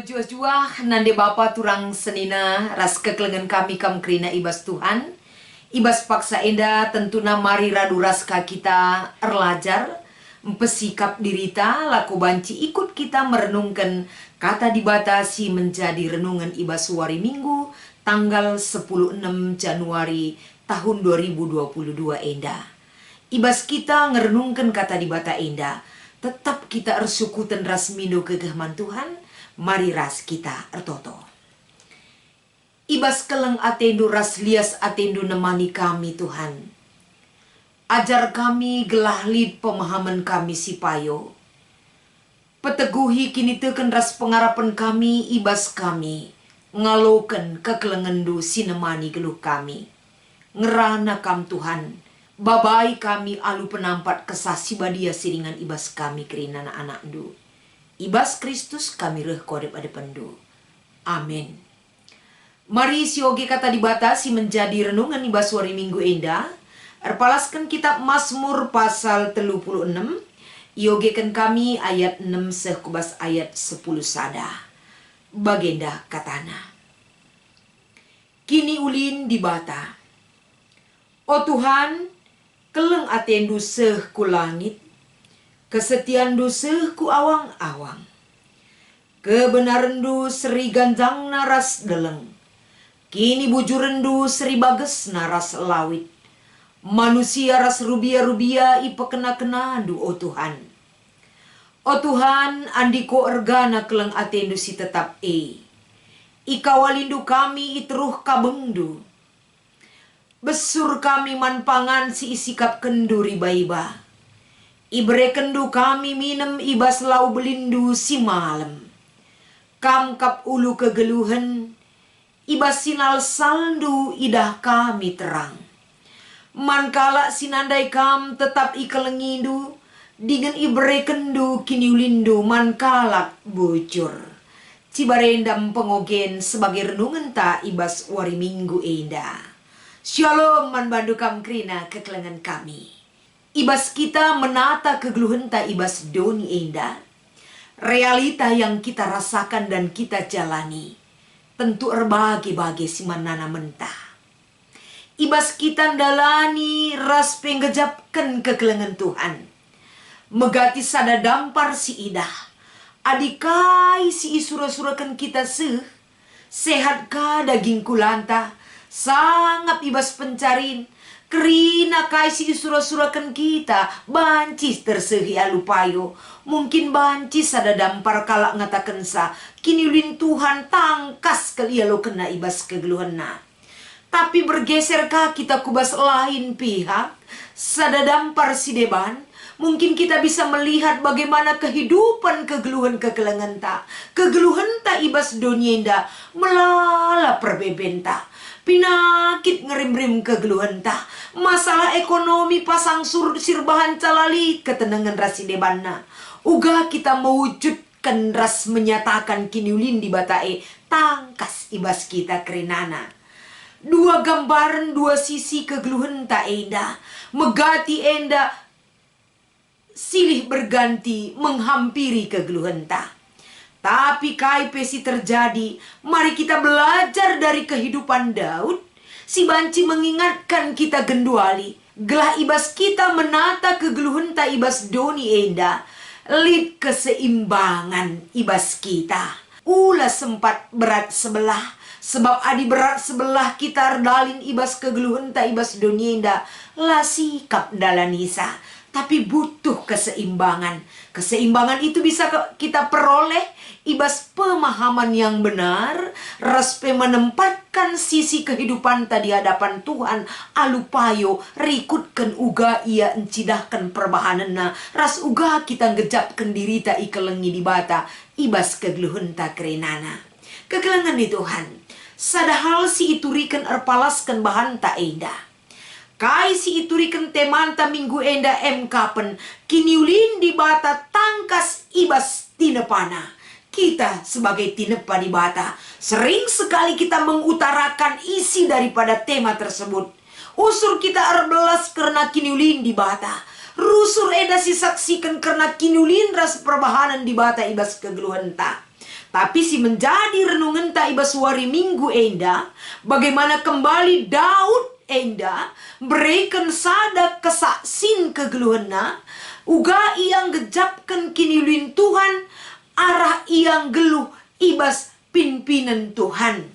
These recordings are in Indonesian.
jua-jua nande bapa turang senina ras kekelengan kami kam kerina ibas Tuhan. Ibas paksa enda tentuna mari radu raska kita erlajar mempesikap dirita laku banci ikut kita merenungkan kata dibatasi menjadi renungan ibas wari Minggu tanggal 16 Januari tahun 2022 enda. Ibas kita ngerenungkan kata dibata enda, tetap kita ersyukutan ras mindo kegahman Tuhan. Mari ras kita ertoto. Ibas keleng atendu ras lias atendu nemani kami Tuhan. Ajar kami gelah lid pemahaman kami sipayo. Peteguhi kini teken ras pengarapan kami ibas kami. Ngaloken kekelengendu sinemani geluh kami. Ngerana kam Tuhan. Babai kami alu penampat kesasi badia siringan ibas kami kerina anak du. Ibas Kristus kami reh kodep ada pendu. Amin. Mari sioge kata dibatasi menjadi renungan ibas wari Minggu enda. Erpalaskan kitab Mazmur pasal 36. Iogekan kami ayat 6 sekubas ayat 10 sada. Bagenda katana. Kini ulin dibata. O Tuhan, keleng atendu seh ku langit. Kesetiaan doseh ku awang-awang. Kebenarandu seri ganjang naras deleng. Kini bujurendu seri bages naras lawit. Manusia ras rubia-rubia ipa kena-kena du o Tuhan. O Tuhan, andiko ergana keleng atendu si tetap Ikawalindu kami iteruh kabengdu. Besur kami manpangan si isikap kendu riba-iba. Ibre kendu kami minum ibas lau belindu si malam. Kamkap ulu kegeluhan, ibas sinal saldu idah kami terang. Mankala sinandai kam tetap ikelengindu, dengan ibre kendu kini ulindu mankalak bocor. Cibarendam pengogen sebagai renungan ta ibas wari Minggu enda. Shalom man bandu kam krina kekelengan kami. Ibas kita menata kegeluhan ta ibas doni enda. Realita yang kita rasakan dan kita jalani. Tentu erbagi-bagi si manana mentah. Ibas kita ndalani ras penggejapkan kegelengan Tuhan. Megati sada dampar si idah. Adikai si isura-surakan kita sehat ka daging kulanta. Sangat ibas pencarin. Kerina kaisi isura-surakan kita, bancis tersehi alupayo. Mungkin bancis ada dampar kalak ngatakan sa, kini ulin Tuhan tangkas kali lo kena ibas kegeluhanna. Tapi bergeserkah kita kubas lain pihak, sada dampar si deban, mungkin kita bisa melihat bagaimana kehidupan kegeluhan kekelengan ta. Kegeluhan ta ibas donyenda, melala perbebenta. Pinakit ngerim-rim kegeluhan ta. Masalah ekonomi pasang sirbahan calali ketenangan rasi debana. Uga kita mewujudkan ras menyatakan kini ulin di batae tangkas ibas kita kerenana. Dua gambaran dua sisi kegeluhan ta enda. Megati enda silih berganti menghampiri kegeluhan ta. Tapi kai pesi terjadi, mari kita belajar dari kehidupan Daud. Si banci mengingatkan kita genduali. Gelah ibas kita menata kegeluhan ta ibas doni enda. Lid keseimbangan ibas kita. Ulah sempat berat sebelah. Sebab adi berat sebelah kita erdalin ibas kegeluhan ta ibas doni enda. Lah sikap dalanisa. Tapi butuh keseimbangan. Keseimbangan itu bisa kita peroleh ibas pemahaman yang benar. Raspe menempatkan sisi kehidupan tadi hadapan Tuhan. Alupayo rikutkan uga ia encidahkan perbahanana. Ras uga kita ngejapkan diri ta ikelengi di bata. Ibas kegeluhan ta kerenana. Kegelengan di Tuhan. Sadahal si iturikan erpalaskan bahan ta enda. Kai si iturikan temanta minggu enda kapen kini ulin di bata tangkas ibas tinepana. Kita sebagai tinepa di bata sering sekali kita mengutarakan isi daripada tema tersebut. Usur kita erbelas karena kini ulin di bata. Rusur eda si saksikan karena kini ulin ras perbahanan di bata ibas kegeluhan ta. Tapi si menjadi renungan ta iba suari minggu enda, bagaimana kembali Daud enda berikan sada kesaksin kegeluhena, uga yang gejapkan kinilin Tuhan, arah yang geluh ibas pimpinan Tuhan.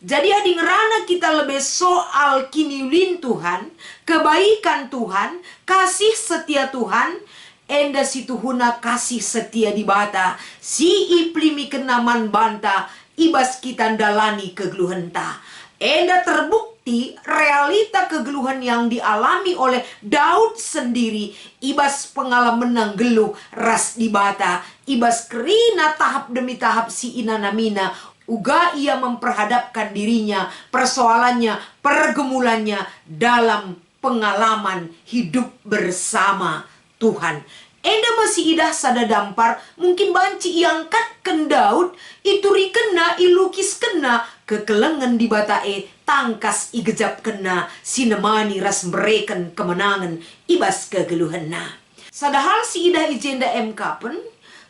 Jadi adi ngerana kita lebih soal kinilin Tuhan, kebaikan Tuhan, kasih setia Tuhan, enda situ huna kasih setia di bata, si iplimi kenaman banta, ibas kita dalani kegeluhenta. Enda terbukti realita kegeluhan yang dialami oleh Daud sendiri, ibas pengalaman nang geluh ras di bata, ibas kerina tahap demi tahap si inanamina, uga ia memperhadapkan dirinya, persoalannya, pergumulannya dalam pengalaman hidup bersama Tuhan. Enda masih idah sada dampar, mungkin banci iangkat ken Daud, ituri kena, ilukis kena, kekelengan di batae, tangkas igejap kena, sinemani ras mereken kemenangan, ibas kegeluhena. Sadahal si idah ijenda MK-pen,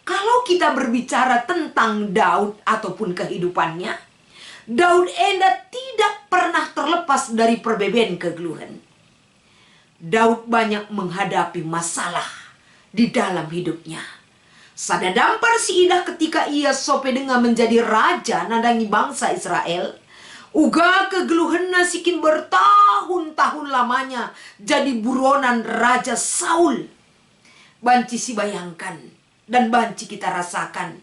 kalau kita berbicara tentang Daud ataupun kehidupannya, Daud enda tidak pernah terlepas dari perbedaan kegeluhan. Daud banyak menghadapi masalah di dalam hidupnya. Sada dampar si idah ketika ia sope dengan menjadi raja nadangi bangsa Israel, uga kegeluhena sikin bertahun-tahun lamanya jadi buronan Raja Saul. Banci si bayangkan dan banci kita rasakan,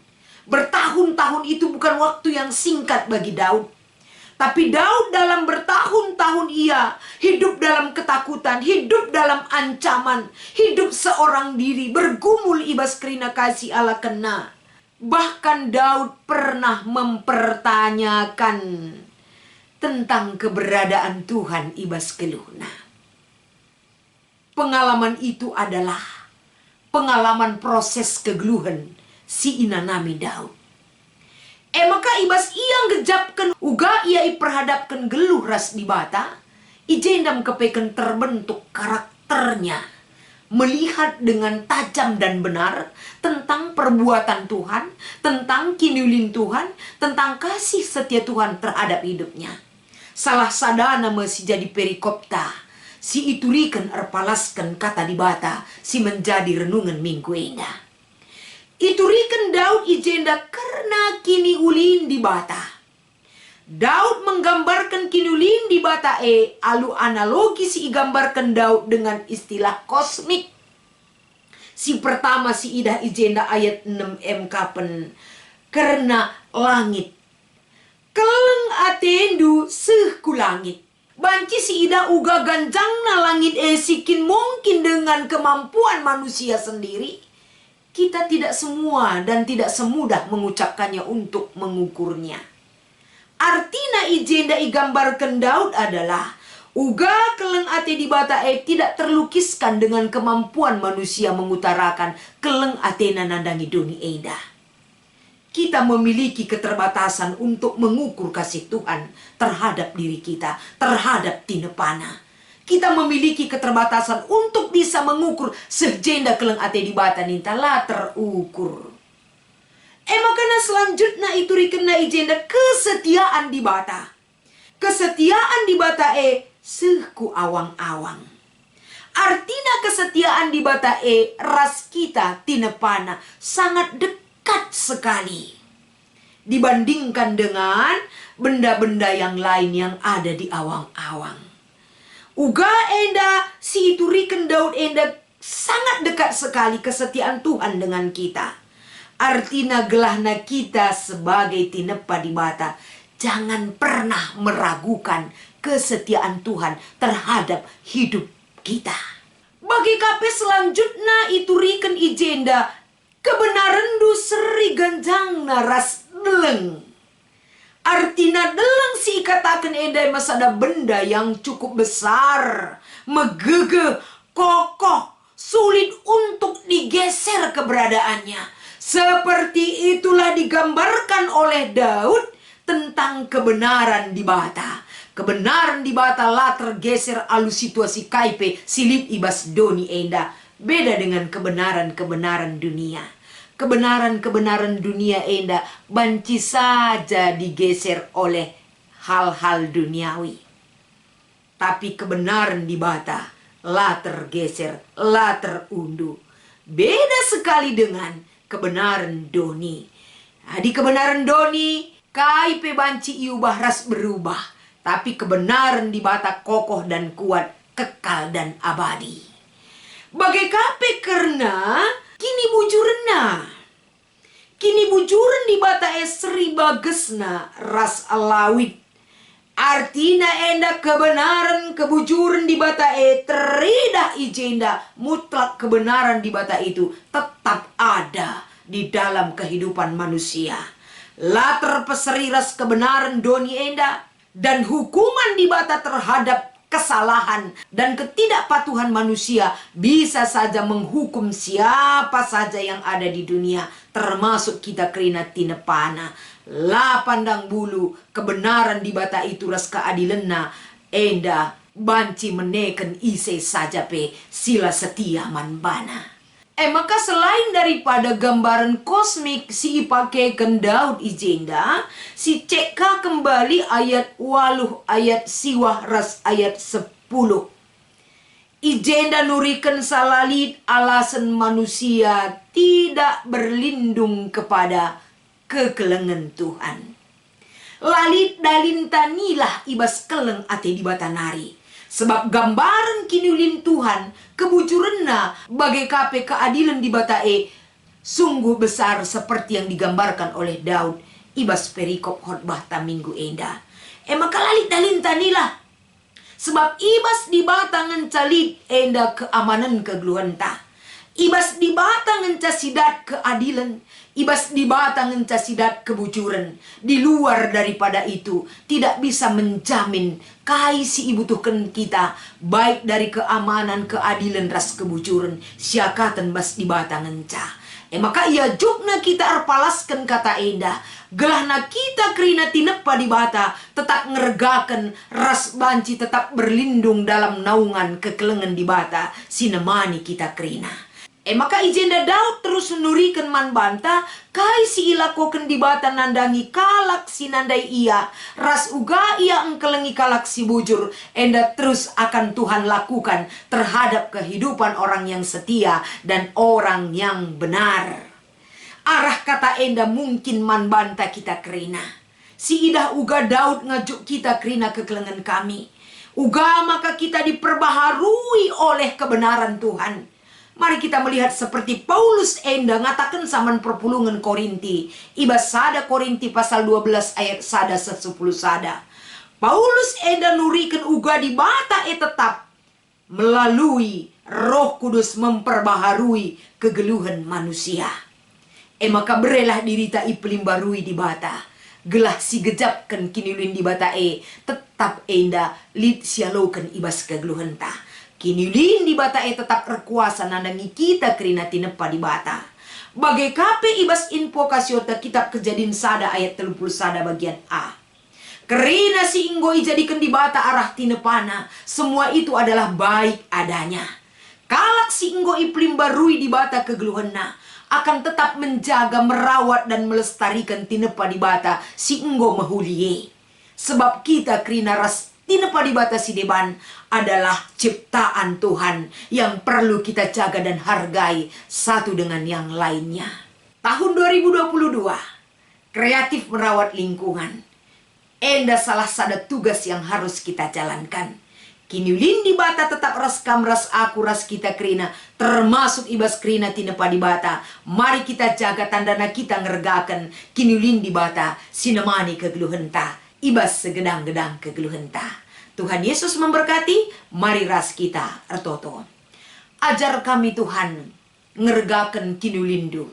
bertahun-tahun itu bukan waktu yang singkat bagi Daud. Tapi Daud dalam bertahun-tahun ia hidup dalam ketakutan, hidup dalam ancaman, hidup seorang diri, bergumul ibas kerina kasih Allah kena. Bahkan Daud pernah mempertanyakan tentang keberadaan Tuhan ibas keluhna. Pengalaman itu adalah pengalaman proses kegeluhan si inanami Daud. Maka ibas iang gejapkan uga ia iperhadapkan geluh ras di bata, ijendam kepeken terbentuk karakternya, melihat dengan tajam dan benar tentang perbuatan Tuhan, tentang kinulin Tuhan, tentang kasih setia Tuhan terhadap hidupnya. Salah sadana masih jadi perikopta, si iturikan erpalaskan kata di bata, si menjadi renungan minggu indah. Iturikan Daud ijenda karena kini ulin di bata. Daud menggambarkan kini ulin di bata alu analogi si igambarkan Daud dengan istilah kosmik. Si pertama si idah ijenda ayat 6 MK pen, karena langit keleng atendu sehku langit. Banci si idah uga ganjangna langit sikin mungkin dengan kemampuan manusia sendiri. Kita tidak semua dan tidak semudah mengucapkannya untuk mengukurnya. Artina ijenda igambarkan Daud adalah uga keleng ate di bata tidak terlukiskan dengan kemampuan manusia mengutarakan keleng ate nandangi doni eda. Kita memiliki keterbatasan untuk mengukur kasih Tuhan terhadap diri kita, terhadap tinepana. Kita memiliki keterbatasan untuk bisa mengukur sejenda keleng ate di bata nintala terukur. Makanya selanjutnya itu rikena ijenda kesetiaan di bata. Kesetiaan di bata sehku awang-awang. Artinya kesetiaan di bata ras kita tinepana sangat dekat sekali dibandingkan dengan benda-benda yang lain yang ada di awang-awang. Uga enda si iturikan Daud enda sangat dekat sekali kesetiaan Tuhan dengan kita. Artinya gelahna kita sebagai tinepa di bata, jangan pernah meragukan kesetiaan Tuhan terhadap hidup kita. Bagi kape selanjutnya iturikan ijenda kebenaran du seri ganjang naras deleng. Artinya deleng si katakan endai masada benda yang cukup besar, megege, kokoh, sulit untuk digeser keberadaannya. Seperti itulah digambarkan oleh Daud tentang kebenaran di bata. Kebenaran di bata lah tergeser alu situasi kaipe silip ibas doni enda. Beda dengan kebenaran-kebenaran dunia. kebenaran-kebenaran dunia enda banci saja digeser oleh hal-hal duniawi. Tapi kebenaran di bata lah tergeser, lah terunduh. Beda sekali dengan kebenaran doni. Nah, di kebenaran doni, kai pe banci iubah ras berubah. Tapi kebenaran di bata kokoh dan kuat, kekal dan abadi. Bagai kape karena kini bujurna. Kini bujuran di bata esri bagesna ras alawit. Artina enda kebenaran kebujuran di bata terida ijenda mutlak kebenaran di bata itu tetap ada di dalam kehidupan manusia. Latar peseri ras kebenaran doni enda dan hukuman di bata terhadap kesalahan dan ketidakpatuhan manusia bisa saja menghukum siapa saja yang ada di dunia, termasuk kita kerina tinepana. La pandang bulu kebenaran di bata itu ras keadilenna enda banci meneken ise saja pe sila setia manbana. Maka selain daripada gambaran kosmik si ipakeken Daud ijenda, si cekka kembali ayat 8 ayat siwah ras ayat 10. Ijenda nuriken salalit alasan manusia tidak berlindung kepada kekelengan Tuhan. Lalit dalintanilah ibas keleng ate di batanari. Sebab gambaran kinulin Tuhan, kebujurenna bagai kape keadilan di batae, sungguh besar seperti yang digambarkan oleh Daud. Ibas perikop khotbah ta minggu enda. Maka lalit dalintanilah. Sebab ibas di bata ngencalit enda keamanan kegeluhanta. Ibas di bata ngencasidat keadilan. Ibas di bata ngencasidat kebujuran. Di luar daripada itu tidak bisa menjamin kaisi ibutuhkan kita baik dari keamanan, keadilan, ras kebujuran siakatan bas di bata ngenca. Maka ia jukna kita arpalaskan kata enda. Gelahna kita kerina tinepa di bata tetap ngergakan ras banci tetap berlindung dalam naungan kekelengan di bata sinemani kita kerina. Maka ijenda Daud terus nurikan manbanta kai si ilakoken di bata nandangi kalak si nandai ia ras uga ia engkelengi kalak si bujur enda terus akan Tuhan lakukan terhadap kehidupan orang yang setia dan orang yang benar. Arah kata enda mungkin manbanta kita kerina. Si idah uga Daud ngajuk kita kerina kekelengan kami. Uga maka kita diperbaharui oleh kebenaran Tuhan. Mari kita melihat seperti Paulus enda ngatakan saman perpulungan Korinti. Ibas sada Korinti pasal 12 ayat sada 10 sada. Paulus enda nurikan uga di bata tetap melalui Roh Kudus memperbaharui kegeluhan manusia. Maka berelah dirita ipelimbarui di bata. Gelah si gejapkan kinilin di bata tetap enda lid sialokan ibas kegeluhan ta. Kinilin di bata tetap berkuasa nandangi kita kerina tinepa di bata. Bagai kape ibas info kasiota kitab Kejadian sada ayat 30 sada bagian A. Kerina si inggo ijadikan di bata arah tinepana. Semua itu adalah baik adanya. Kalak si inggo ipelimbarui di bata kegeluhanna akan tetap menjaga, merawat dan melestarikan tinepa di bata si inggo mahulie. Sebab kita kerina ras tinepa di bata si deban adalah ciptaan Tuhan yang perlu kita jaga dan hargai satu dengan yang lainnya. Tahun 2022, kreatif merawat lingkungan. Enda salah satu tugas yang harus kita jalankan. Kinulin di bata tetap ras kam ras aku ras kita kerina, termasuk ibas kerina tinepa di bata. Mari kita jaga tandana kita ngergakan kinulin di bata sinemani kegeluhenta. Ibas segedang-gedang kegeluhenta. Tuhan Yesus memberkati. Mari ras kita ertoto. Ajar kami Tuhan ngergaken kinulindu.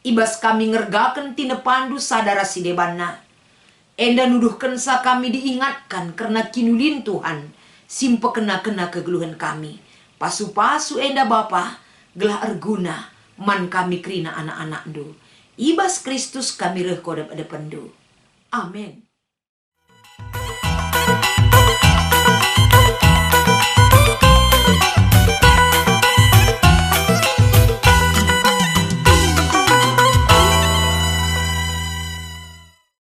Ibas kami ngergaken tinepandu sadara sidebanna. Enda nuduhken sa kami diingatkan karena kinulin Tuhan. Simpe kena-kena kegeluhan kami. Pasu-pasu enda Bapa gelah erguna man kami kerina anak-anak du. Ibas Kristus kami reh kodap ada pendu. Amin.